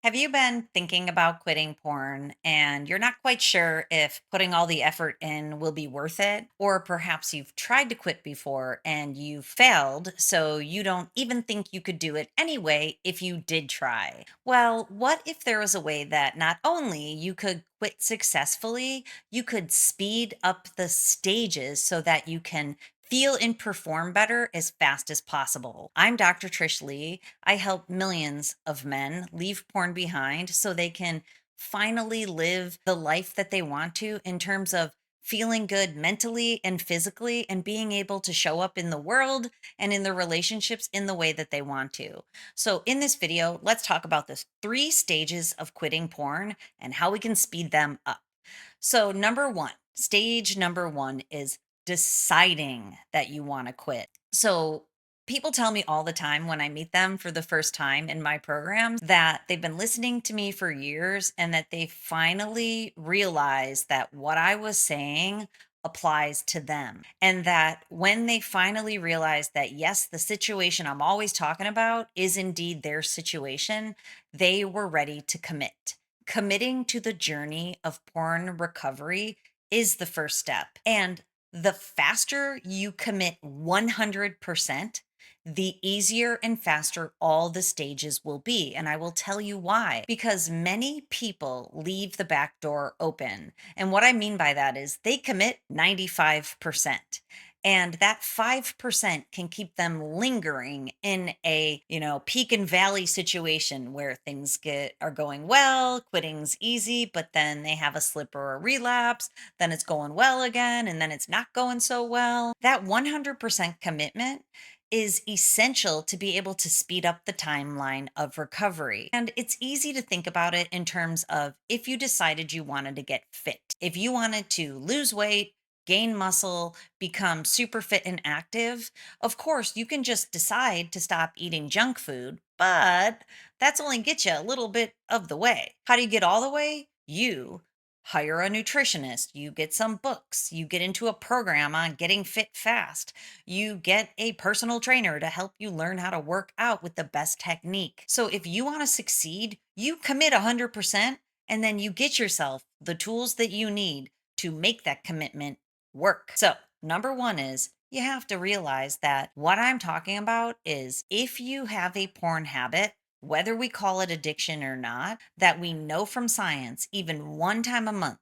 Have you been thinking about quitting porn and you're not quite sure if putting all the effort in will be worth it? Or perhaps you've tried to quit before and you failed, so you don't even think you could do it anyway if you did try? Well, what if there was a way that not only you could quit successfully, you could speed up the stages so that you can feel and perform better as fast as possible? I'm Dr. Trish Leigh. I help millions of men leave porn behind so they can finally live the life that they want to in terms of feeling good mentally and physically and being able to show up in the world and in their relationships in the way that they want to. So, in this video, let's talk about the three stages of quitting porn and how we can speed them up. So, stage number one is deciding that you want to quit. So, people tell me all the time when I meet them for the first time in my programs that they've been listening to me for years and that they finally realized that what I was saying applies to them. And that when they finally realize that, yes, the situation I'm always talking about is indeed their situation, they were ready to commit. Committing to the journey of porn recovery is the first step. And the faster you commit 100%, the easier and faster all the stages will be. And I will tell you why. Because many people leave the back door open. And what I mean by that is they commit 95%. And that 5% can keep them lingering in a, peak and valley situation where things are going well, quitting's easy, but then they have a slip or a relapse, then it's going well again, and then it's not going so well. That 100% commitment is essential to be able to speed up the timeline of recovery. And it's easy to think about it in terms of if you decided you wanted to get fit, if you wanted to lose weight, gain muscle, become super fit and active, of course, you can just decide to stop eating junk food, but that's only get you a little bit of the way. How do you get all the way? You hire a nutritionist, you get some books, you get into a program on getting fit fast, you get a personal trainer to help you learn how to work out with the best technique. So if you want to succeed, you commit 100% and then you get yourself the tools that you need to make that commitment work. So, number one is you have to realize that what I'm talking about is if you have a porn habit, whether we call it addiction or not, that we know from science, even one time a month,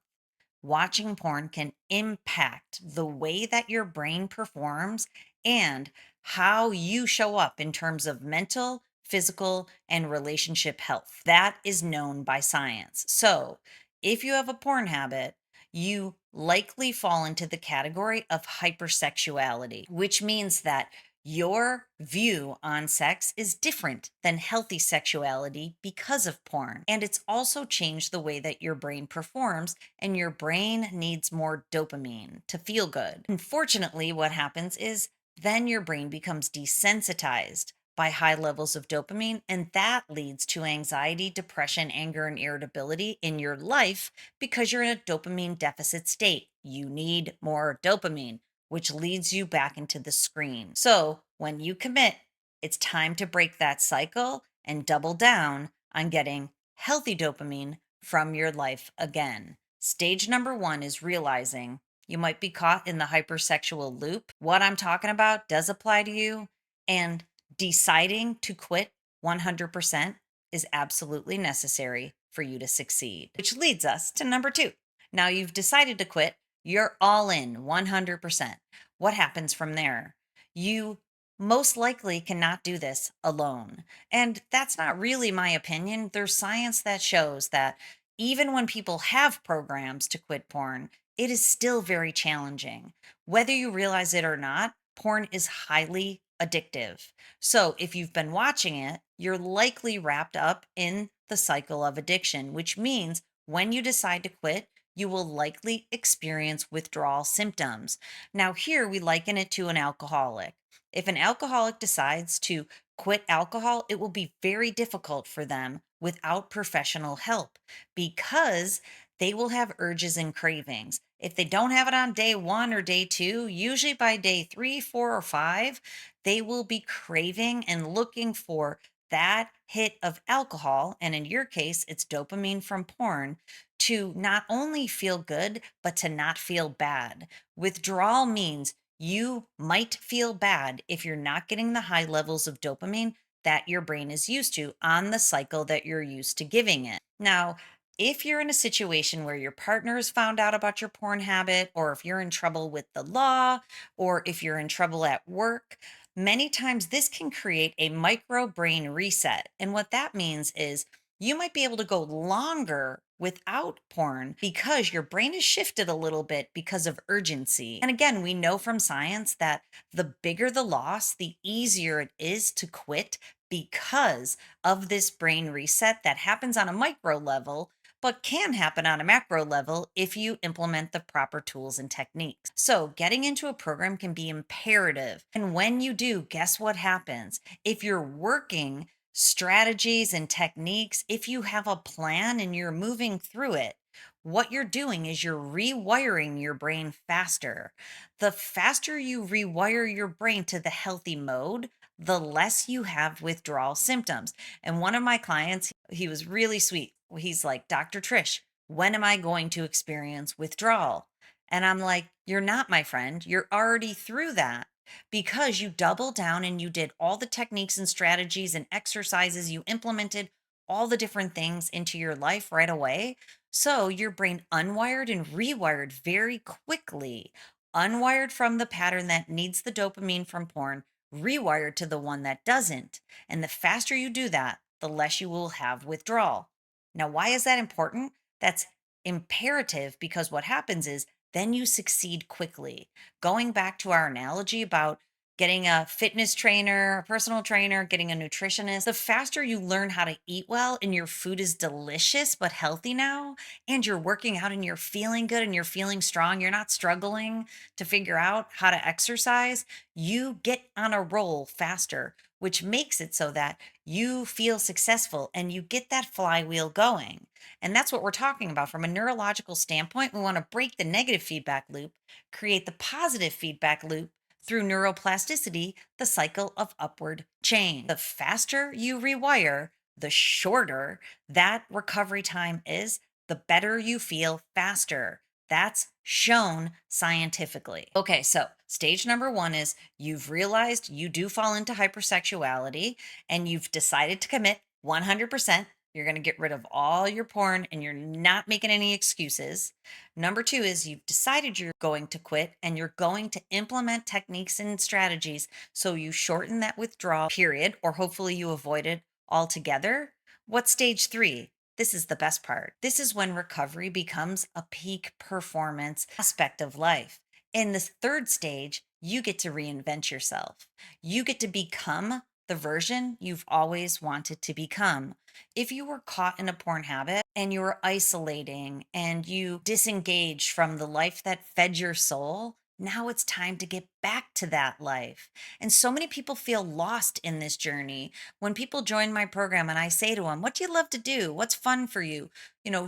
watching porn can impact the way that your brain performs and how you show up in terms of mental, physical, and relationship health. That is known by science. So, if you have a porn habit, you likely fall into the category of hypersexuality, which means that your view on sex is different than healthy sexuality because of porn. And it's also changed the way that your brain performs, and your brain needs more dopamine to feel good. Unfortunately, what happens is then your brain becomes desensitized by high levels of dopamine, and that leads to anxiety, depression, anger, and irritability in your life because you're in a dopamine deficit state. You need more dopamine, which leads you back into the screen. So when you commit, it's time to break that cycle and double down on getting healthy dopamine from your life again. Stage number one is realizing you might be caught in the hypersexual loop. What I'm talking about does apply to you, and deciding to quit 100% is absolutely necessary for you to succeed, which leads us to number two. Now you've decided to quit, you're all in 100%. What happens from there? You most likely cannot do this alone. And that's not really my opinion. There's science that shows that even when people have programs to quit porn, it is still very challenging. Whether you realize it or not, porn is highly addictive. So if you've been watching it, you're likely wrapped up in the cycle of addiction, which means when you decide to quit, you will likely experience withdrawal symptoms. Now, here we liken it to an alcoholic. If an alcoholic decides to quit alcohol, it will be very difficult for them without professional help because they will have urges and cravings. If they don't have it on day one or day two, usually by day three, four, or five, they will be craving and looking for that hit of alcohol, and in your case, it's dopamine from porn, to not only feel good, but to not feel bad. Withdrawal means you might feel bad if you're not getting the high levels of dopamine that your brain is used to on the cycle that you're used to giving it. Now, if you're in a situation where your partner has found out about your porn habit, or if you're in trouble with the law, or if you're in trouble at work, many times this can create a micro brain reset. And what that means is you might be able to go longer without porn because your brain is shifted a little bit because of urgency. And again, we know from science that the bigger the loss, the easier it is to quit because of this brain reset that happens on a micro level, but can happen on a macro level if you implement the proper tools and techniques. So, getting into a program can be imperative. And when you do, guess what happens? If you're working strategies and techniques, if you have a plan and you're moving through it, what you're doing is you're rewiring your brain faster. The faster you rewire your brain to the healthy mode, the less you have withdrawal symptoms. And one of my clients, he was really sweet. He's like, Dr. Trish, when am I going to experience withdrawal? And I'm like, you're not, my friend. You're already through that because you doubled down and you did all the techniques and strategies and exercises. You implemented all the different things into your life right away. So your brain unwired and rewired very quickly, unwired from the pattern that needs the dopamine from porn, rewired to the one that doesn't. And the faster you do that, the less you will have withdrawal. Now, why is that important? That's imperative because what happens is then you succeed quickly. Going back to our analogy about getting a fitness trainer, a personal trainer, getting a nutritionist, the faster you learn how to eat well and your food is delicious but healthy now, and you're working out and you're feeling good and you're feeling strong, you're not struggling to figure out how to exercise, you get on a roll faster, which makes it so that you feel successful and you get that flywheel going. And that's what we're talking about from a neurological standpoint. We want to break the negative feedback loop, create the positive feedback loop through neuroplasticity, the cycle of upward change. The faster you rewire, the shorter that recovery time is, the better you feel faster. That's shown scientifically. Okay, so stage number one is you've realized you do fall into hypersexuality and you've decided to commit 100%. You're going to get rid of all your porn and you're not making any excuses. Number two is you've decided you're going to quit and you're going to implement techniques and strategies so you shorten that withdrawal period, or hopefully you avoid it altogether. What's stage three? This is the best part. This is when recovery becomes a peak performance aspect of life. In this third stage, you get to reinvent yourself. You get to become the version you've always wanted to become. If you were caught in a porn habit and you were isolating and you disengaged from the life that fed your soul, now it's time to get back to that life. And so many people feel lost in this journey. When people join my program and I say to them, what do you love to do? What's fun for you?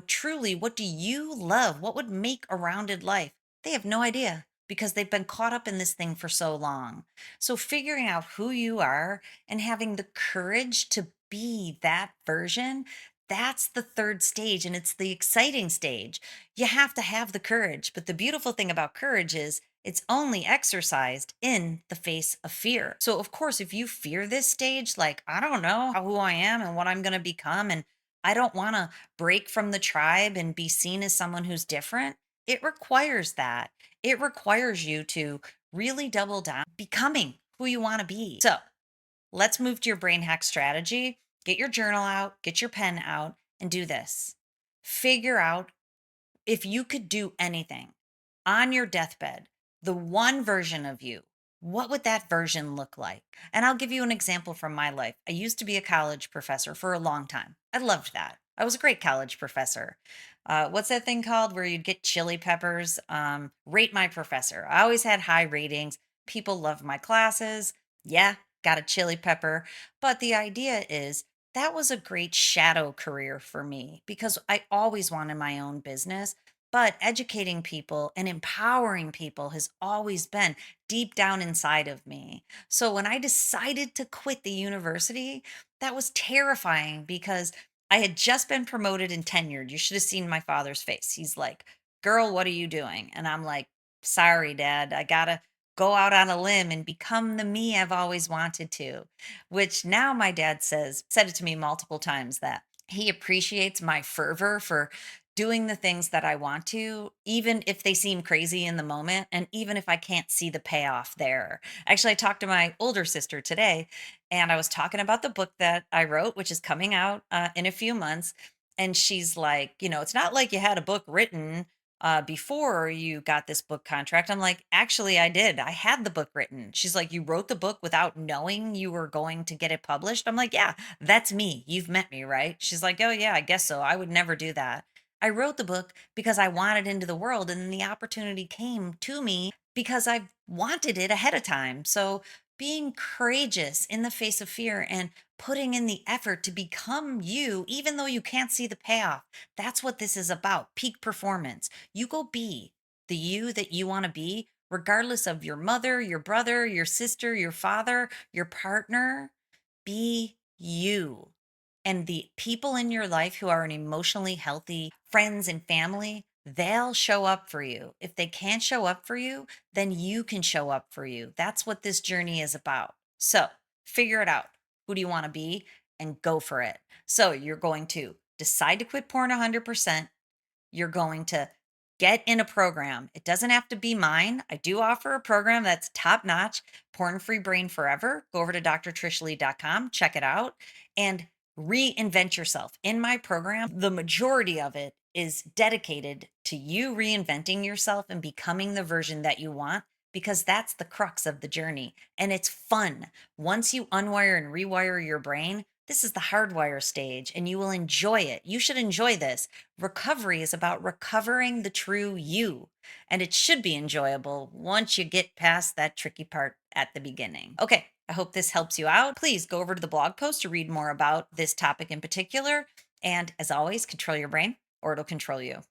Truly, what do you love? What would make a rounded life? They have no idea because they've been caught up in this thing for so long. So, figuring out who you are and having the courage to be that version, that's the third stage. And it's the exciting stage. You have to have the courage. But the beautiful thing about courage is it's only exercised in the face of fear. So, of course, if you fear this stage, like, I don't know who I am and what I'm going to become, and I don't want to break from the tribe and be seen as someone who's different, it requires that. It requires you to really double down, becoming who you want to be. So, let's move to your brain hack strategy. Get your journal out, get your pen out, and do this. Figure out if you could do anything on your deathbed, the one version of you, what would that version look like? And I'll give you an example from my life. I used to be a college professor for a long time. I loved that. I was a great college professor. What's that thing called where you'd get chili peppers? Rate my professor. I always had high ratings. People loved my classes. Yeah, got a chili pepper. But the idea is that was a great shadow career for me because I always wanted my own business. But educating people and empowering people has always been deep down inside of me. So when I decided to quit the university, that was terrifying because I had just been promoted and tenured. You should have seen my father's face. He's like, "Girl, what are you doing?" And I'm like, "Sorry, Dad. I got to go out on a limb and become the me I've always wanted to." Which now my dad said it to me multiple times that he appreciates my fervor for doing the things that I want to, even if they seem crazy in the moment, and even if I can't see the payoff there. Actually, I talked to my older sister today, and I was talking about the book that I wrote, which is coming out in a few months. And she's like, it's not like you had a book written before you got this book contract. I'm like, actually, I did. I had the book written. She's like, you wrote the book without knowing you were going to get it published. I'm like, yeah, that's me. You've met me, right? She's like, oh, yeah, I guess so. I would never do that. I wrote the book because I wanted into the world, and then the opportunity came to me because I wanted it ahead of time. So being courageous in the face of fear and putting in the effort to become you, even though you can't see the payoff. That's what this is about, peak performance. You go be the you that you want to be, regardless of your mother, your brother, your sister, your father, your partner. Be you. And the people in your life who are an emotionally healthy friends and family, they'll show up for you. If they can't show up for you, then you can show up for you. That's what this journey is about. So figure it out. Who do you want to be? And go for it. So you're going to decide to quit porn 100%. You're going to get in a program. It doesn't have to be mine. I do offer a program that's top notch, Porn Free Brain Forever. Go over to drtrishleigh.com, check it out, and reinvent yourself. In my program, the majority of it is dedicated to you reinventing yourself and becoming the version that you want, because that's the crux of the journey. And it's fun. Once you unwire and rewire your brain, this is the hardwire stage and you will enjoy it. You should enjoy this. Recovery is about recovering the true you, and it should be enjoyable once you get past that tricky part at the beginning. Okay, I hope this helps you out. Please go over to the blog post to read more about this topic in particular. And as always, control your brain or it'll control you.